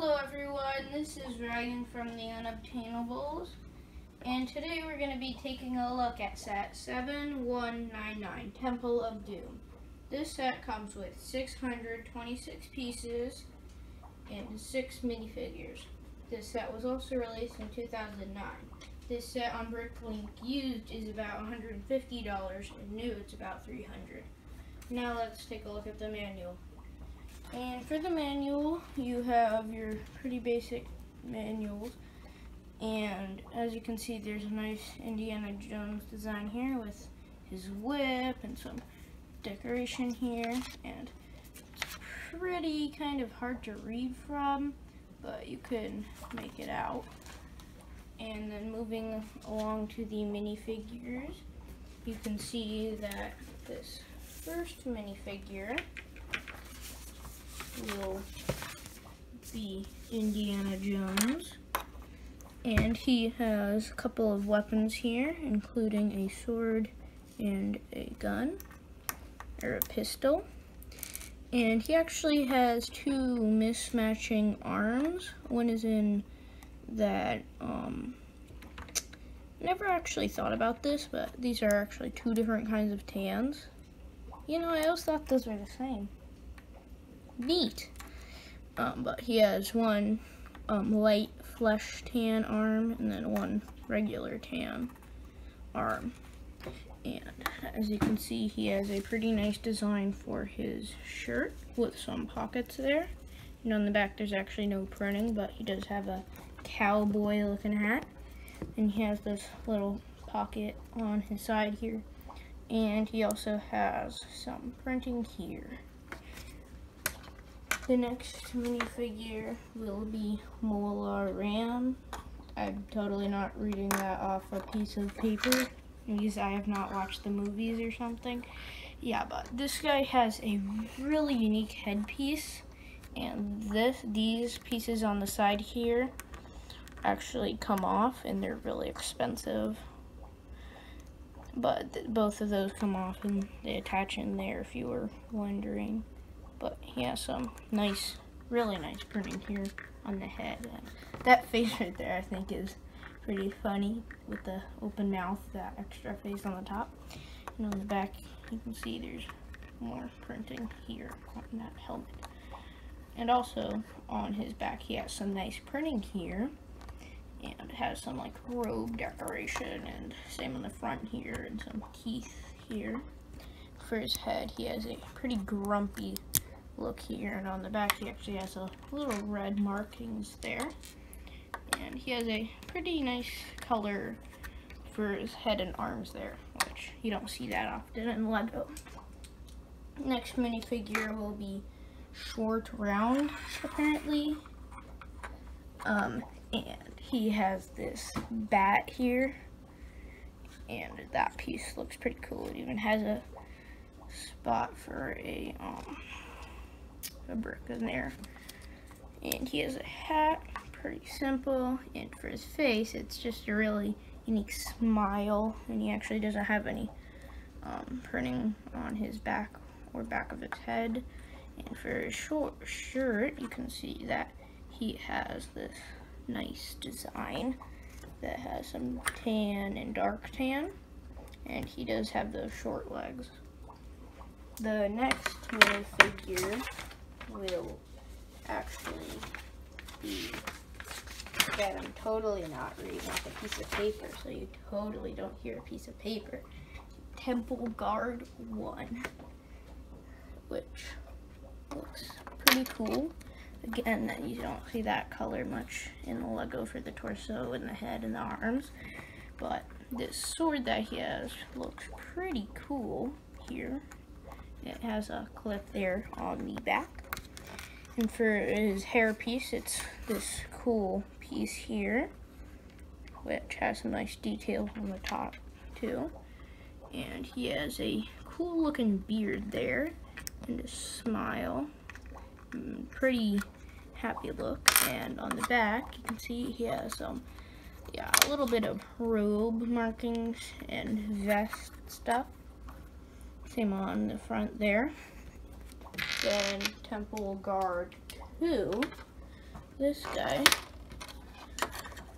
Hello everyone, this is Ryan from the Unobtainables, and today we're going to be taking a look at set 7199, Temple of Doom. This set comes with 626 pieces and 6 minifigures. This set was also released in 2009. This set on Bricklink used is about $150 and new it's about $300. Now let's take a look at the manual. And for the manual, you have your pretty basic manuals, and as you can see, there's a nice Indiana Jones design here with his whip and some decoration here, and it's pretty kind of hard to read from, but you can make it out. And then moving along to the minifigures, you can see that this first minifigure will be Indiana Jones, and he has a couple of weapons here, including a sword and a gun, or a pistol, and he actually has two mismatching arms. One is in that, never actually thought about this, but these are actually two different kinds of tans. You know, I always thought those were the same. Neat. But he has one light flesh tan arm and then one regular tan arm. And as you can see, he has a pretty nice design for his shirt with some pockets there. And on the back there's actually no printing, but he does have a cowboy looking hat. And he has this little pocket on his side here. And he also has some printing here. The next minifigure will be Mola Ram. I'm totally not reading that off a piece of paper because I have not watched the movies or something. Yeah, but this guy has a really unique headpiece, and these pieces on the side here actually come off, and they're really expensive. But both of those come off and they attach in there if you were wondering. But he has some nice, really nice printing here on the head. And that face right there I think is pretty funny with the open mouth, that extra face on the top. And on the back you can see there's more printing here on that helmet. And also on his back he has some nice printing here. And has some like robe decoration, and same on the front here, and some teeth here. For his head he has a pretty grumpy look here, and on the back he actually has a little red markings there, and he has a pretty nice color for his head and arms there, which you don't see that often in Lego. Next minifigure will be Short Round, apparently, and he has this bat here, and that piece looks pretty cool. It even has a spot for a brick in there, and he has a hat, pretty simple, and for his face it's just a really unique smile, and he actually doesn't have any printing on his back or back of his head. And for his short shirt you can see that he has this nice design that has some tan and dark tan, and he does have those short legs. The next minifigure will actually be, that I'm totally not reading off a piece of paper, so you totally don't hear a piece of paper. Temple Guard 1, which looks pretty cool. Again, you don't see that color much in the Lego for the torso and the head and the arms, but this sword that he has looks pretty cool here. It has a clip there on the back. And for his hair piece, it's this cool piece here, which has some nice details on the top too. And he has a cool looking beard there, and a smile. Pretty happy look. And on the back you can see he has some, a little bit of robe markings and vest stuff. Same on the front there. Then Temple Guard 2 this guy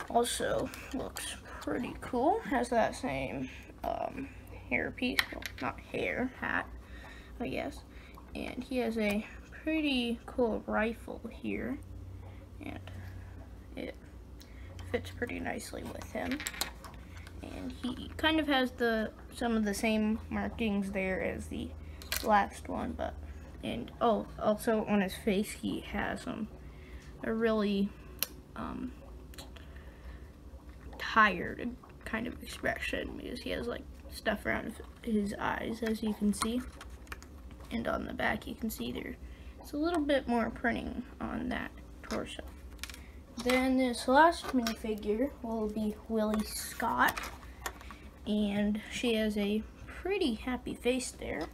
also looks pretty cool. Has that same hair piece, well, not hair, hat, but yes. And he has a pretty cool rifle here, and it fits pretty nicely with him. And he kind of has some of the same markings there as the last one, but also on his face he has a really tired kind of expression, because he has like stuff around his eyes, as you can see, and on the back you can see there's a little bit more printing on that torso. Then this last minifigure will be Willie Scott, and she has a pretty happy face there,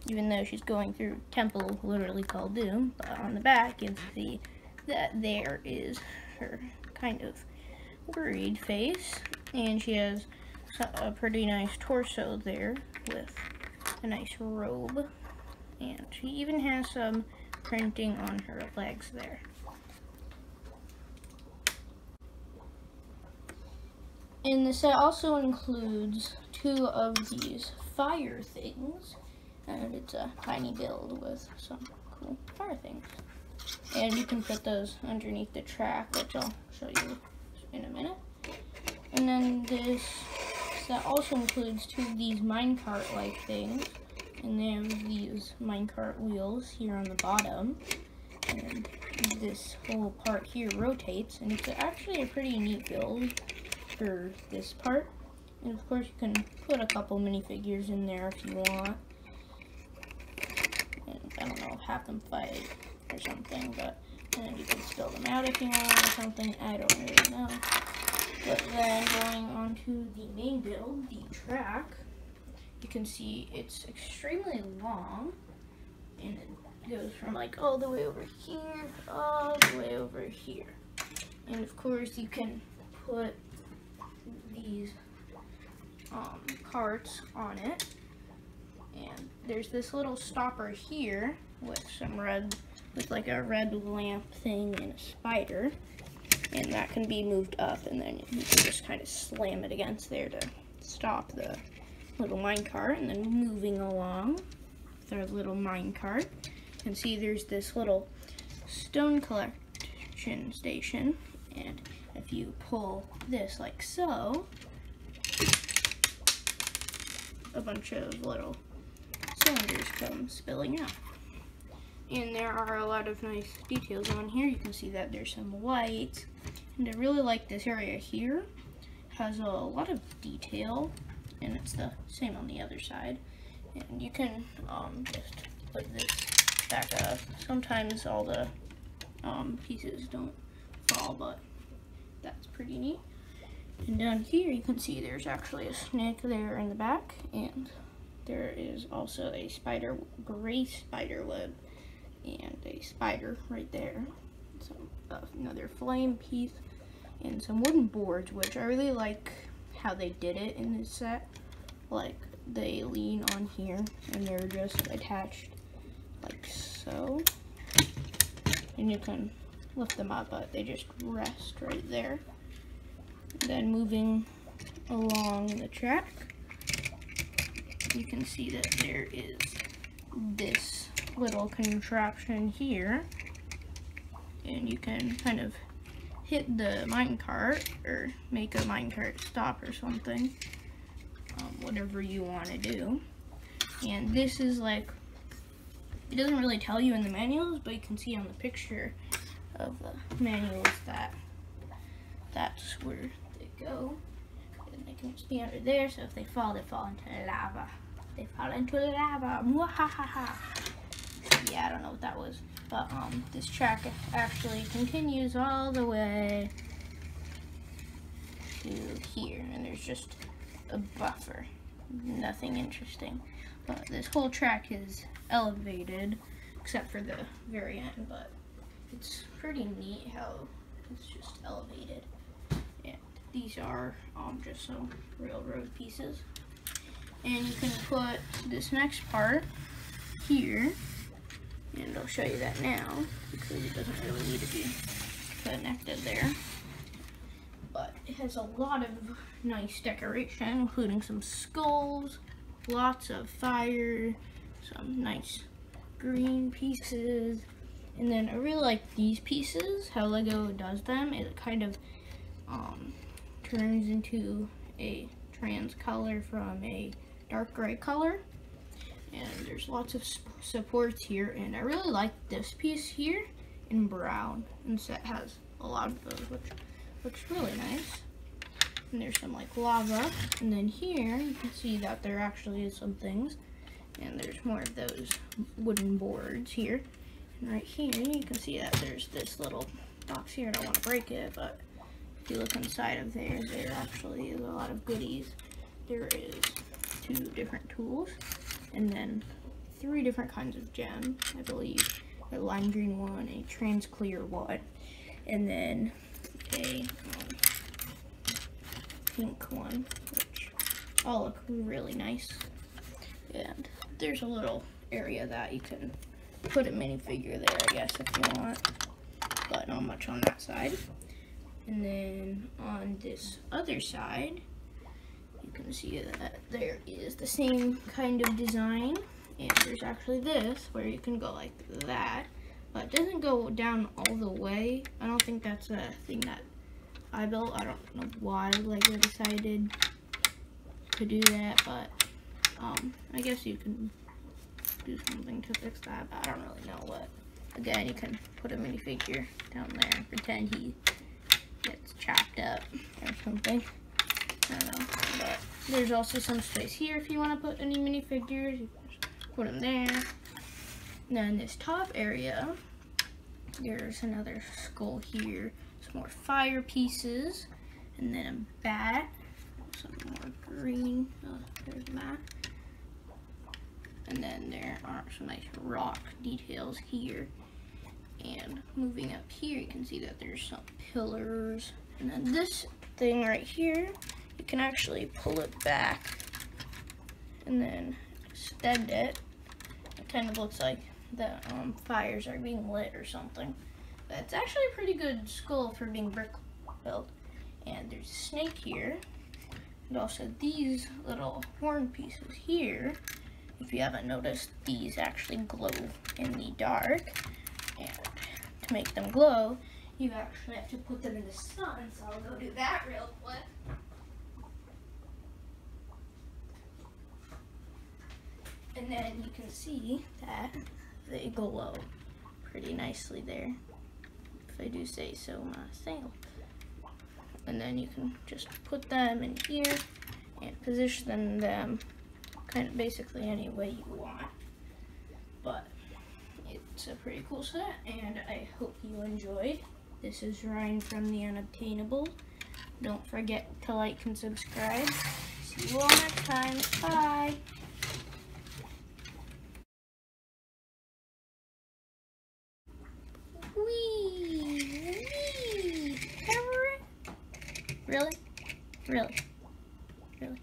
even though she's going through temple literally called Doom. But on the back you can see that there is her kind of worried face, and she has a pretty nice torso there with a nice robe, and she even has some printing on her legs there. And the set also includes 2 of these fire things, and it's a tiny build with some cool fire things. And you can put those underneath the track, which I'll show you in a minute. And then this set also includes 2 of these minecart-like things, and they have these minecart wheels here on the bottom. And this whole part here rotates, and it's actually a pretty neat build for this part. And of course you can put a couple minifigures in there if you want, and I don't know, have them fight or something, but then you can spill them out if you want or something, I don't really know. But then going on to the main build, the track, you can see it's extremely long, and it goes from like all the way over here, all the way over here. And of course you can put these carts on it, and there's this little stopper here with like a red lamp thing and a spider, and that can be moved up, and then you can just kind of slam it against there to stop the little minecart. And then moving along with our little minecart, you can see there's this little stone collection station, and if you pull this like so, a bunch of little cylinders come spilling out. And there are a lot of nice details on here. You can see that there's some lights, and I really like this area here. It has a lot of detail, and it's the same on the other side. And you can just put this back up. Sometimes all the pieces don't fall, but that's pretty neat. And down here you can see there's actually a snake there in the back, and there is also a gray spider web and a spider right there. Another flame piece and some wooden boards, which I really like how they did it in this set. Like, they lean on here and they're just attached like so, and you can lift them up, but they just rest right there. Then moving along the track, you can see that there is this little contraption here, and you can kind of hit the minecart or make a minecart stop or something, whatever you want to do. And this is like, it doesn't really tell you in the manuals, but you can see on the picture of the manuals that that's where they go, and they can just be under there, so if they fall into lava. They fall into lava. Mwahaha. Yeah, I don't know what that was, but this track actually continues all the way to here, and there's just a buffer. Nothing interesting, but this whole track is elevated except for the very end, but it's pretty neat how it's just elevated. And these are just some railroad pieces, and you can put this next part here, and I'll show you that now because it doesn't really need to be connected there. But it has a lot of nice decoration, including some skulls, lots of fire, some nice green pieces, and then I really like these pieces, how Lego does them. It kind of turns into a trans color from a dark gray color, and there's lots of supports here, and I really like this piece here in brown, and so it has a lot of those, which looks really nice. And there's some like lava, and then here you can see that there actually is some things, and there's more of those wooden boards here. And right here you can see that there's this little box here. I don't want to break it, but if you look inside of there actually is a lot of goodies. There is 2 different tools, and then 3 different kinds of gems, I believe. A lime green one, a trans clear one, and then a pink one, which all look really nice. And there's a little area that you can put a minifigure there, I guess, if you want, but not much on that side. And then on this other side, you can see that there is the same kind of design, and there's actually this where you can go like that, but it doesn't go down all the way. I don't think that's a thing that I built. I don't know why Lego decided to do that, but I guess you can do something to fix that, but I don't really know what. Again, you can put a minifigure down there and pretend he gets chopped up or something. I don't know, but there's also some space here if you want to put any minifigures. You can just put them there. Now in this top area, there's another skull here, some more fire pieces, and then a bat, some more green. Oh, there's that. And then there are some nice rock details here. And moving up here, you can see that there's some pillars. And then this thing right here, you can actually pull it back and then extend it. It kind of looks like the fires are being lit or something. But it's actually a pretty good skull for being brick built. And there's a snake here. And also these little horn pieces here. If you haven't noticed, these actually glow in the dark. And to make them glow, you actually have to put them in the sun. So I'll go do that real quick. And then you can see that they glow pretty nicely there, if I do say so myself. And then you can just put them in here and position them kind of basically any way you want. But it's a pretty cool set, and I hope you enjoyed. This is Ryan from the Unobtainables. Don't forget to like and subscribe. See you all next time. Bye. Really? Really? Really?